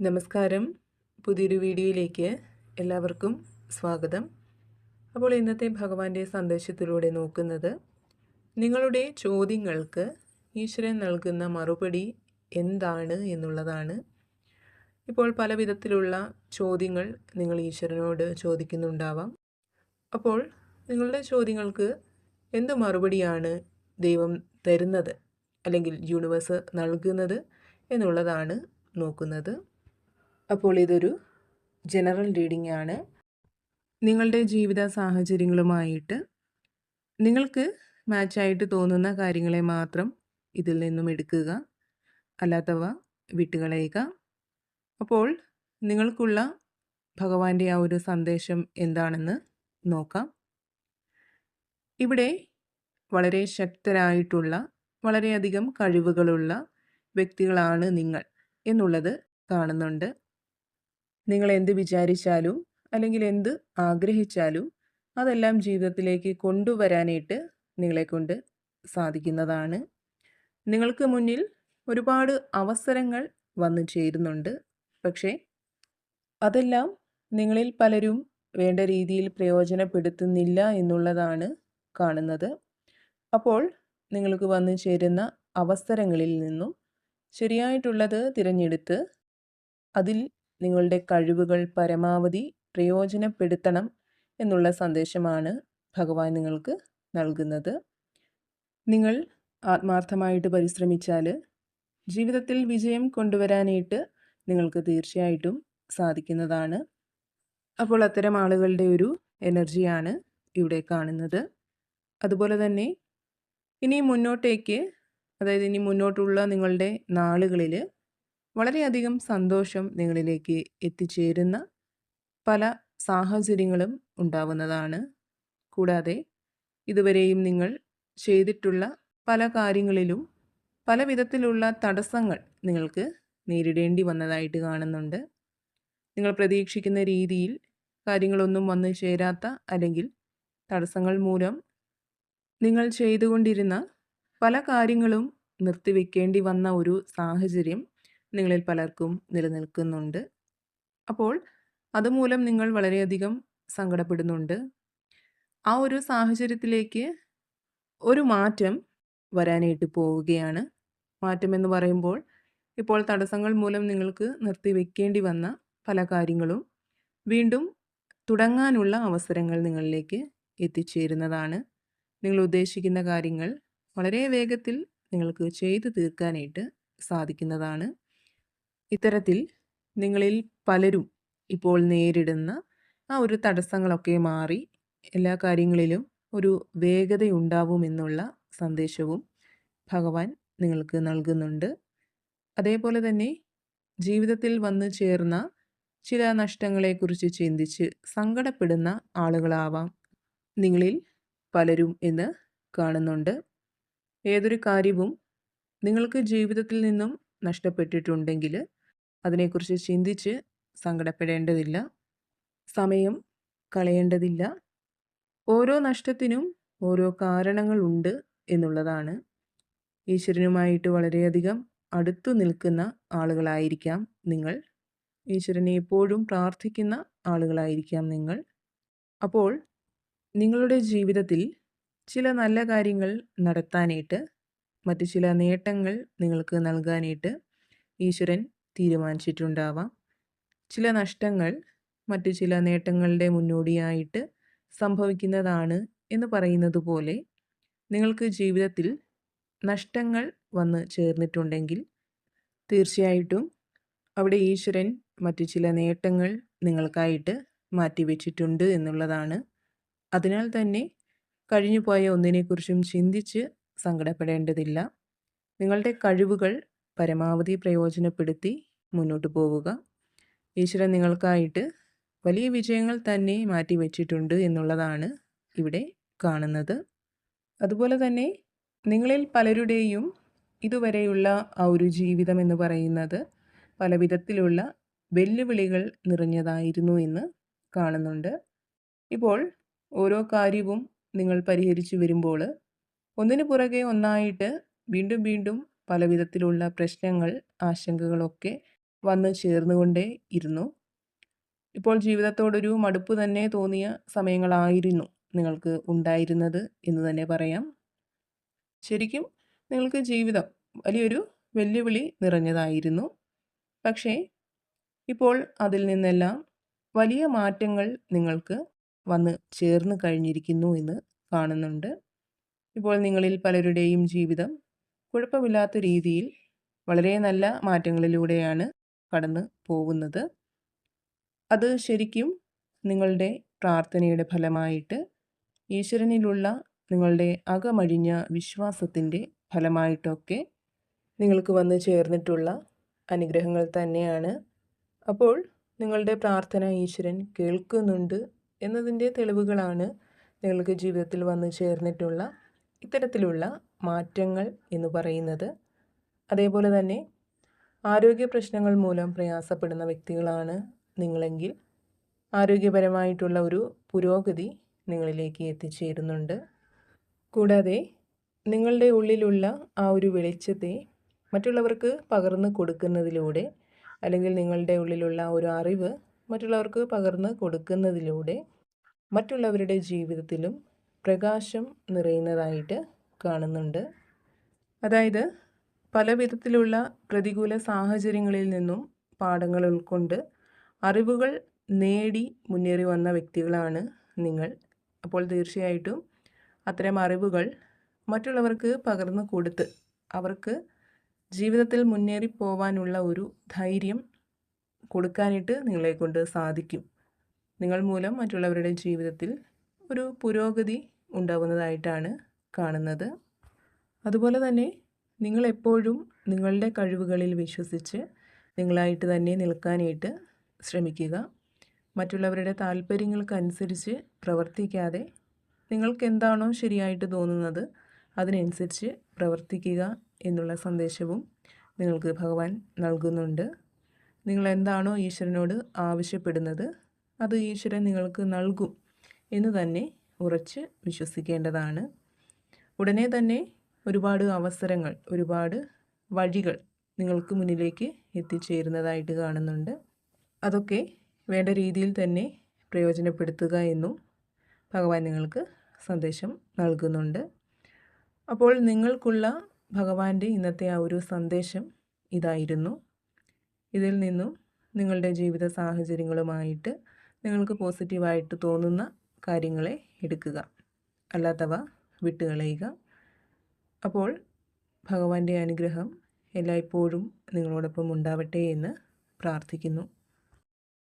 നമസ്കാരം. പുതിയൊരു വീഡിയോയിലേക്ക് എല്ലാവർക്കും സ്വാഗതം. അപ്പോൾ ഇന്നത്തെ ഭഗവാന്റെ സന്ദേശത്തിലൂടെ നോക്കുന്നത് നിങ്ങളുടെ ചോദ്യങ്ങൾക്ക് ഈശ്വരൻ നൽകുന്ന മറുപടി എന്താണ് എന്നുള്ളതാണ്. ഇപ്പോൾ പല വിധത്തിലുള്ള ചോദ്യങ്ങൾ നിങ്ങൾ ഈശ്വരനോട് ചോദിക്കുന്നുണ്ടാവാം. അപ്പോൾ നിങ്ങളുടെ ചോദ്യങ്ങൾക്ക് എന്ത് മറുപടിയാണ് ദൈവം തരുന്നത് അല്ലെങ്കിൽ യൂണിവേഴ്സ് നൽകുന്നത് എന്നുള്ളതാണ് നോക്കുന്നത്. അപ്പോൾ ഇതൊരു ജനറൽ റീഡിംഗ് ആണ്. നിങ്ങളുടെ ജീവിത സാഹചര്യങ്ങളുമായിട്ട് നിങ്ങൾക്ക് മാച്ചായിട്ട് തോന്നുന്ന കാര്യങ്ങളെ മാത്രം ഇതിൽ നിന്നും എടുക്കുക, അല്ലാത്തവ വിട്ടുകളയുക. അപ്പോൾ നിങ്ങൾക്കുള്ള ഭഗവാന്റെ ആ ഒരു സന്ദേശം എന്താണെന്ന് നോക്കാം. ഇവിടെ വളരെ ശക്തരായിട്ടുള്ള വളരെയധികം കഴിവുകളുള്ള വ്യക്തികളാണ് നിങ്ങൾ എന്നുള്ളത് കാണുന്നുണ്ട്. നിങ്ങൾ എന്ത് വിചാരിച്ചാലും അല്ലെങ്കിൽ എന്ത് ആഗ്രഹിച്ചാലും അതെല്ലാം ജീവിതത്തിലേക്ക് കൊണ്ടുവരാനായിട്ട് നിങ്ങളെക്കൊണ്ട് സാധിക്കുന്നതാണ്. നിങ്ങൾക്ക് മുന്നിൽ ഒരുപാട് അവസരങ്ങൾ വന്നു ചേരുന്നുണ്ട്. പക്ഷേ അതെല്ലാം നിങ്ങളിൽ പലരും വേണ്ട രീതിയിൽ പ്രയോജനപ്പെടുത്തുന്നില്ല എന്നുള്ളതാണ് കാണുന്നത്. അപ്പോൾ നിങ്ങൾക്ക് വന്നു ചേരുന്ന അവസരങ്ങളിൽ നിന്നും ശരിയായിട്ടുള്ളത് തിരഞ്ഞെടുത്ത് അതിൽ നിങ്ങളുടെ കഴിവുകൾ പരമാവധി പ്രയോജനപ്പെടുത്തണം എന്നുള്ള സന്ദേശമാണ് ഭഗവാൻ നിങ്ങൾക്ക് നൽകുന്നത്. നിങ്ങൾ ആത്മാർത്ഥമായിട്ട് പരിശ്രമിച്ചാൽ ജീവിതത്തിൽ വിജയം കൊണ്ടുവരാനായിട്ട് നിങ്ങൾക്ക് തീർച്ചയായിട്ടും സാധിക്കുന്നതാണ്. അപ്പോൾ അത്തരം ആളുകളുടെ ഒരു എനർജിയാണ് ഇവിടെ കാണുന്നത്. അതുപോലെ തന്നെ ഇനി മുന്നോട്ടേക്ക്, അതായത് ഇനി മുന്നോട്ടുള്ള നിങ്ങളുടെ നാളുകളിൽ വളരെയധികം സന്തോഷം നിങ്ങളിലേക്ക് എത്തിച്ചേരുന്ന പല സാഹചര്യങ്ങളും ഉണ്ടാവുന്നതാണ്. കൂടാതെ ഇതുവരെയും നിങ്ങൾ ചെയ്തിട്ടുള്ള പല കാര്യങ്ങളിലും പല വിധത്തിലുള്ള തടസ്സങ്ങൾ നിങ്ങൾക്ക് നേരിടേണ്ടി വന്നതായിട്ട് കാണുന്നുണ്ട്. നിങ്ങൾ പ്രതീക്ഷിക്കുന്ന രീതിയിൽ കാര്യങ്ങളൊന്നും വന്നു ചേരാത്ത അല്ലെങ്കിൽ തടസ്സങ്ങൾ മൂലം നിങ്ങൾ ചെയ്തുകൊണ്ടിരുന്ന പല കാര്യങ്ങളും നിർത്തിവെക്കേണ്ടി വന്ന ഒരു സാഹചര്യം നിങ്ങളിൽ പലർക്കും നിലനിൽക്കുന്നുണ്ട്. അപ്പോൾ അതുമൂലം നിങ്ങൾ വളരെയധികം സങ്കടപ്പെടുന്നുണ്ട്. ആ ഒരു സാഹചര്യത്തിലേക്ക് ഒരു മാറ്റം വരാനായിട്ട് പോവുകയാണ്. മാറ്റമെന്ന് പറയുമ്പോൾ ഇപ്പോൾ തടസ്സങ്ങൾ മൂലം നിങ്ങൾക്ക് നിർത്തിവെക്കേണ്ടി വന്ന പല കാര്യങ്ങളും വീണ്ടും തുടങ്ങാനുള്ള അവസരങ്ങൾ നിങ്ങളിലേക്ക് എത്തിച്ചേരുന്നതാണ്. നിങ്ങൾ ഉദ്ദേശിക്കുന്ന കാര്യങ്ങൾ വളരെ വേഗത്തിൽ നിങ്ങൾക്ക് ചെയ്തു തീർക്കാനായിട്ട് സാധിക്കുന്നതാണ്. ഇത്തരത്തിൽ നിങ്ങളിൽ പലരും ഇപ്പോൾ നേരിടുന്ന ആ ഒരു തടസ്സങ്ങളൊക്കെ മാറി എല്ലാ കാര്യങ്ങളിലും ഒരു വേഗതയുണ്ടാവുമെന്നുള്ള സന്ദേശവും ഭഗവാൻ നിങ്ങൾക്ക് നൽകുന്നുണ്ട്. അതേപോലെ തന്നെ ജീവിതത്തിൽ വന്നു ചേർന്ന ചില നഷ്ടങ്ങളെക്കുറിച്ച് ചിന്തിച്ച് സങ്കടപ്പെടുന്ന ആളുകളാവാം നിങ്ങളിൽ പലരും എന്ന് കാണുന്നുണ്ട്. ഏതൊരു കാര്യവും നിങ്ങൾക്ക് ജീവിതത്തിൽ നിന്നും നഷ്ടപ്പെട്ടിട്ടുണ്ടെങ്കിൽ അതിനെക്കുറിച്ച് ചിന്തിച്ച് സങ്കടപ്പെടേണ്ടതില്ല, സമയം കളയേണ്ടതില്ല. ഓരോ നഷ്ടത്തിനും ഓരോ കാരണങ്ങളുണ്ട് എന്നുള്ളതാണ്. ഈശ്വരനുമായിട്ട് വളരെയധികം അടുത്തു നിൽക്കുന്ന ആളുകളായിരിക്കാം നിങ്ങൾ. ഈശ്വരനെ എപ്പോഴും പ്രാർത്ഥിക്കുന്ന ആളുകളായിരിക്കാം നിങ്ങൾ. അപ്പോൾ നിങ്ങളുടെ ജീവിതത്തിൽ ചില നല്ല കാര്യങ്ങൾ നടത്താനായിട്ട്, മറ്റു ചില നേട്ടങ്ങൾ നിങ്ങൾക്ക് നൽകാനായിട്ട് ഈശ്വരൻ തീരുമാനിച്ചിട്ടുണ്ടാവാം. ചില നഷ്ടങ്ങൾ മറ്റു ചില നേട്ടങ്ങളുടെ മുന്നോടിയായിട്ട് സംഭവിക്കുന്നതാണ് എന്ന് പറയുന്നത് പോലെ നിങ്ങൾക്ക് ജീവിതത്തിൽ നഷ്ടങ്ങൾ വന്ന് ചേർന്നിട്ടുണ്ടെങ്കിൽ തീർച്ചയായിട്ടും അവിടെ ഈശ്വരൻ മറ്റു ചില നേട്ടങ്ങൾ നിങ്ങൾക്കായിട്ട് മാറ്റിവെച്ചിട്ടുണ്ട് എന്നുള്ളതാണ്. അതിനാൽ തന്നെ കഴിഞ്ഞുപോയ ഒന്നിനെക്കുറിച്ചും ചിന്തിച്ച് സങ്കടപ്പെടേണ്ടതില്ല. നിങ്ങളുടെ കഴിവുകൾ പരമാവധി പ്രയോജനപ്പെടുത്തി മുന്നോട്ട് പോവുക. ഈശ്വരൻ നിങ്ങൾക്കായിട്ട് വലിയ വിജയങ്ങൾ തന്നെ മാറ്റിവെച്ചിട്ടുണ്ട് എന്നുള്ളതാണ് ഇവിടെ കാണുന്നത്. അതുപോലെ തന്നെ നിങ്ങളിൽ പലരുടെയും ഇതുവരെയുള്ള ആ ഒരു ജീവിതം എന്ന് പറയുന്നത് പല വിധത്തിലുള്ള വെല്ലുവിളികൾ നിറഞ്ഞതായിരുന്നു എന്ന് കാണുന്നുണ്ട്. ഇപ്പോൾ ഓരോ കാര്യവും നിങ്ങൾ പരിഹരിച്ചു വരുമ്പോൾ ഒന്നിനു പുറകെ ഒന്നായിട്ട് വീണ്ടും വീണ്ടും പല വിധത്തിലുള്ള പ്രശ്നങ്ങൾ, ആശങ്കകളൊക്കെ വന്ന് ചേർന്നുകൊണ്ടേ ഇരുന്നു. ഇപ്പോൾ ജീവിതത്തോടൊരു മടുപ്പ് തന്നെ തോന്നിയ സമയങ്ങളായിരുന്നു നിങ്ങൾക്ക് ഉണ്ടായിരുന്നത് എന്ന് തന്നെ പറയാം. ശരിക്കും നിങ്ങൾക്ക് ജീവിതം വലിയൊരു വെല്ലുവിളി നിറഞ്ഞതായിരുന്നു. പക്ഷേ ഇപ്പോൾ അതിൽ നിന്നെല്ലാം വലിയ മാറ്റങ്ങൾ നിങ്ങൾക്ക് വന്ന് ചേർന്ന് കഴിഞ്ഞിരിക്കുന്നു എന്ന് കാണുന്നുണ്ട്. ഇപ്പോൾ നിങ്ങളിൽ പലരുടെയും ജീവിതം കുഴപ്പമില്ലാത്ത രീതിയിൽ വളരെ നല്ല മാറ്റങ്ങളിലൂടെയാണ് കടന്നു പോകുന്നത്. അത് ശരിക്കും നിങ്ങളുടെ പ്രാർത്ഥനയുടെ ഫലമായിട്ട്, ഈശ്വരനിലുള്ള നിങ്ങളുടെ അകമഴിഞ്ഞ വിശ്വാസത്തിൻ്റെ ഫലമായിട്ടൊക്കെ നിങ്ങൾക്ക് വന്ന് ചേർന്നിട്ടുള്ള അനുഗ്രഹങ്ങൾ തന്നെയാണ്. അപ്പോൾ നിങ്ങളുടെ പ്രാർത്ഥന ഈശ്വരൻ കേൾക്കുന്നുണ്ട് എന്നതിൻ്റെ തെളിവുകളാണ് നിങ്ങൾക്ക് ജീവിതത്തിൽ വന്ന് ചേർന്നിട്ടുള്ള ഇത്തരത്തിലുള്ള മാറ്റങ്ങൾ എന്ന് പറയുന്നത്. അതേപോലെ തന്നെ ആരോഗ്യ പ്രശ്നങ്ങൾ മൂലം പ്രയാസപ്പെടുന്ന വ്യക്തികളാണ് നിങ്ങളെങ്കിൽ ആരോഗ്യപരമായിട്ടുള്ള ഒരു പുരോഗതി നിങ്ങളിലേക്ക് എത്തിച്ചേരുന്നുണ്ട്. കൂടാതെ നിങ്ങളുടെ ഉള്ളിലുള്ള ആ ഒരു വെളിച്ചത്തെ മറ്റുള്ളവർക്ക് പകർന്നു കൊടുക്കുന്നതിലൂടെ, അല്ലെങ്കിൽ നിങ്ങളുടെ ഉള്ളിലുള്ള ഒരു അറിവ് മറ്റുള്ളവർക്ക് പകർന്നു കൊടുക്കുന്നതിലൂടെ മറ്റുള്ളവരുടെ ജീവിതത്തിലും പ്രകാശം നിറയുന്നതായിട്ട് കാണുന്നുണ്ട്. അതായത് പല വിധത്തിലുള്ള പ്രതികൂല സാഹചര്യങ്ങളിൽ നിന്നും പാഠങ്ങൾ ഉൾക്കൊണ്ട് അറിവുകൾ നേടി മുന്നേറി വന്ന വ്യക്തികളാണ് നിങ്ങൾ. അപ്പോൾ തീർച്ചയായിട്ടും അത്തരം അറിവുകൾ മറ്റുള്ളവർക്ക് പകർന്നു കൊടുത്ത് അവർക്ക് ജീവിതത്തിൽ മുന്നേറി പോവാനുള്ള ഒരു ധൈര്യം കൊടുക്കാനായിട്ട് നിങ്ങളെക്കൊണ്ട് സാധിക്കും. നിങ്ങൾ മൂലം മറ്റുള്ളവരുടെ ജീവിതത്തിൽ ഒരു പുരോഗതി ഉണ്ടാവുന്നതായിട്ടാണ് കാണുന്നത്. അതുപോലെ തന്നെ നിങ്ങളെപ്പോഴും നിങ്ങളുടെ കഴിവുകളിൽ വിശ്വസിച്ച് നിങ്ങളായിട്ട് തന്നെ നിൽക്കാനായിട്ട് ശ്രമിക്കുക. മറ്റുള്ളവരുടെ താല്പര്യങ്ങൾക്കനുസരിച്ച് പ്രവർത്തിക്കാതെ നിങ്ങൾക്ക് എന്താണോ ശരിയായിട്ട് തോന്നുന്നത് അതിനനുസരിച്ച് പ്രവർത്തിക്കുക എന്നുള്ള സന്ദേശവും നിങ്ങൾക്ക് ഭഗവാൻ നൽകുന്നുണ്ട്. നിങ്ങൾ എന്താണോ ഈശ്വരനോട് ആവശ്യപ്പെടുന്നത് അത് ഈശ്വരൻ നിങ്ങൾക്ക് നൽകും എന്ന് തന്നെ ഉറച്ച് വിശ്വസിക്കേണ്ടതാണ്. ഉടനെ തന്നെ ഒരുപാട് അവസരങ്ങൾ, ഒരുപാട് വഴികൾ നിങ്ങൾക്ക് മുന്നിലേക്ക് എത്തിച്ചേരുന്നതായിട്ട് കാണുന്നുണ്ട്. അതൊക്കെ വേണ്ട രീതിയിൽ തന്നെ പ്രയോജനപ്പെടുത്തുക എന്നും ഭഗവാൻ നിങ്ങൾക്ക് സന്ദേശം നൽകുന്നുണ്ട്. അപ്പോൾ നിങ്ങൾക്കുള്ള ഭഗവാന്റെ ഇന്നത്തെ ആ ഒരു സന്ദേശം ഇതായിരുന്നു. ഇതിൽ നിന്നും നിങ്ങളുടെ ജീവിത സാഹചര്യങ്ങളുമായിട്ട് നിങ്ങൾക്ക് പോസിറ്റീവായിട്ട് തോന്നുന്ന കാര്യങ്ങളെ എടുക്കുക, അല്ലാത്തവ വിട്ടുകളയുക. അപ്പോൾ ഭഗവാന്റെ അനുഗ്രഹം എല്ലായ്പ്പോഴും നിങ്ങളോടൊപ്പം ഉണ്ടാവട്ടെ എന്ന് പ്രാർത്ഥിക്കുന്നു.